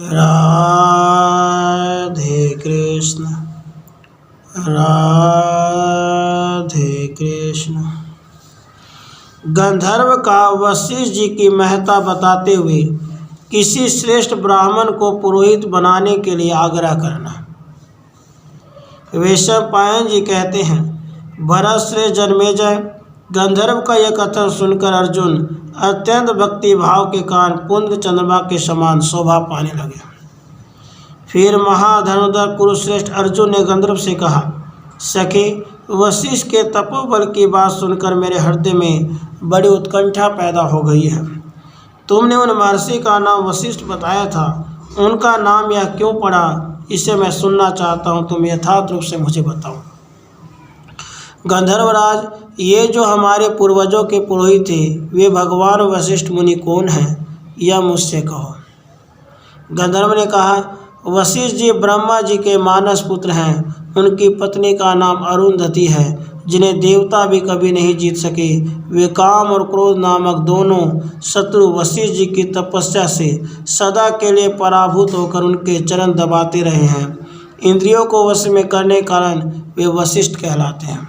राधे कृष्ण राधे कृष्ण। गंधर्व का वशिष्ठ जी की महत्ता बताते हुए किसी श्रेष्ठ ब्राह्मण को पुरोहित बनाने के लिए आग्रह करना। वैशंपायन जी कहते हैं, भरत श्रेष्ठ जन्मेजय, गंधर्व का यह कथन सुनकर अर्जुन अत्यंत भक्ति भाव के कारण पुण्य चंद्रमा के समान शोभा पाने लगे। फिर महाधनुर्धर कुरुश्रेष्ठ अर्जुन ने गंधर्व से कहा, सखी, वशिष्ठ के तपोबल की बात सुनकर मेरे हृदय में बड़ी उत्कंठा पैदा हो गई है। तुमने उन महर्षि का नाम वशिष्ठ बताया था, उनका नाम यह क्यों पड़ा, इसे मैं सुनना चाहता हूँ। तुम यथार्थ रूप से मुझे बताओ। गंधर्वराज, ये जो हमारे पूर्वजों के पुरोहित थे, वे भगवान वशिष्ठ मुनि कौन हैं, यह मुझसे कहो। गंधर्व ने कहा, वशिष्ठ जी ब्रह्मा जी के मानस पुत्र हैं। उनकी पत्नी का नाम अरुंधति है, जिन्हें देवता भी कभी नहीं जीत सके। वे काम और क्रोध नामक दोनों शत्रु वशिष्ठ जी की तपस्या से सदा के लिए पराभूत होकर उनके चरण दबाते रहे हैं। इंद्रियों को वश में करने के कारण वे वशिष्ठ कहलाते हैं।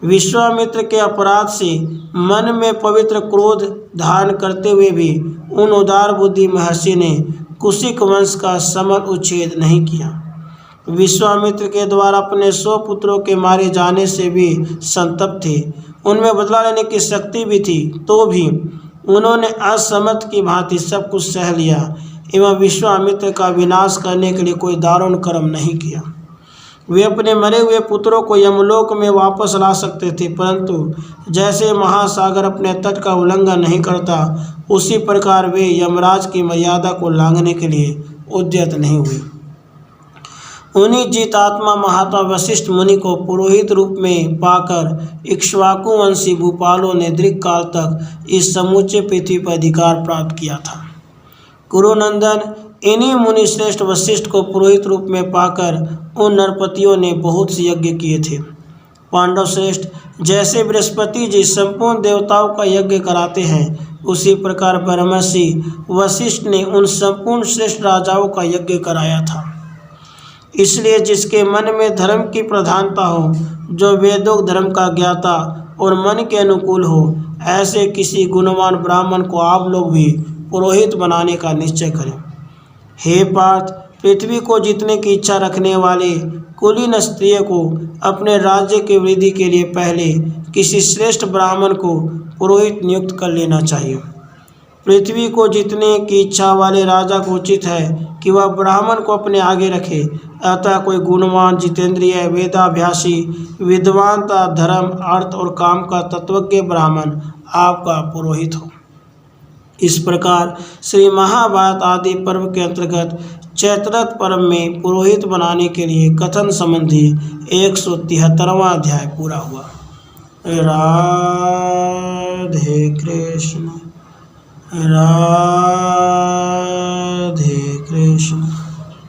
विश्वामित्र के अपराध से मन में पवित्र क्रोध धारण करते हुए भी उन उदार बुद्धि महर्षि ने कुशिक वंश का समल उच्छेद नहीं किया। विश्वामित्र के द्वारा अपने 100 पुत्रों के मारे जाने से भी संतप्त थे। उनमें बदला लेने की शक्ति भी थी, तो भी उन्होंने असमर्थ की भांति सब कुछ सह लिया एवं विश्वामित्र का विनाश करने के लिए कोई दारुण कर्म नहीं किया। वे अपने मरे हुए पुत्रों को यमलोक में वापस ला सकते थे, परंतु जैसे महासागर अपने तट का उल्लंघन नहीं करता, उसी प्रकार वे यमराज की मर्यादा को लांघने के लिए उद्यत नहीं हुए। उन्हीं जीतात्मा महात्मा वशिष्ठ मुनि को पुरोहित रूप में पाकर इक्ष्वाकु वंशी भूपालों ने दीर्घ काल तक इस समूचे पृथ्वी पर अधिकार प्राप्त किया था। कुरुनंदन, इन्हीं मुनि श्रेष्ठ वशिष्ठ को पुरोहित रूप में पाकर उन नरपतियों ने बहुत से यज्ञ किए थे। पांडव श्रेष्ठ, जैसे बृहस्पति जी संपूर्ण देवताओं का यज्ञ कराते हैं, उसी प्रकार ब्रह्मर्षि वशिष्ठ ने उन संपूर्ण श्रेष्ठ राजाओं का यज्ञ कराया था। इसलिए जिसके मन में धर्म की प्रधानता हो, जो वेदोक्त धर्म का ज्ञाता और मन के अनुकूल हो, ऐसे किसी गुणवान ब्राह्मण को आप लोग भी पुरोहित बनाने का निश्चय करें। हे पार्थ, पृथ्वी को जीतने की इच्छा रखने वाले कुलीन स्त्रियों को अपने राज्य की वृद्धि के लिए पहले किसी श्रेष्ठ ब्राह्मण को पुरोहित नियुक्त कर लेना चाहिए। पृथ्वी को जीतने की इच्छा वाले राजा को उचित है कि वह ब्राह्मण को अपने आगे रखे। अतः कोई गुणवान, जितेंद्रिय, वेदाभ्यासी, विद्वान तथा धर्म, अर्थ और काम का तत्वज्ञ ब्राह्मण आपका पुरोहित हो। इस प्रकार श्री महाभारत आदि पर्व के अंतर्गत चैत्ररथ पर्व में पुरोहित बनाने के लिए कथन संबंधी 173वां अध्याय पूरा हुआ। राधे कृष्ण राधे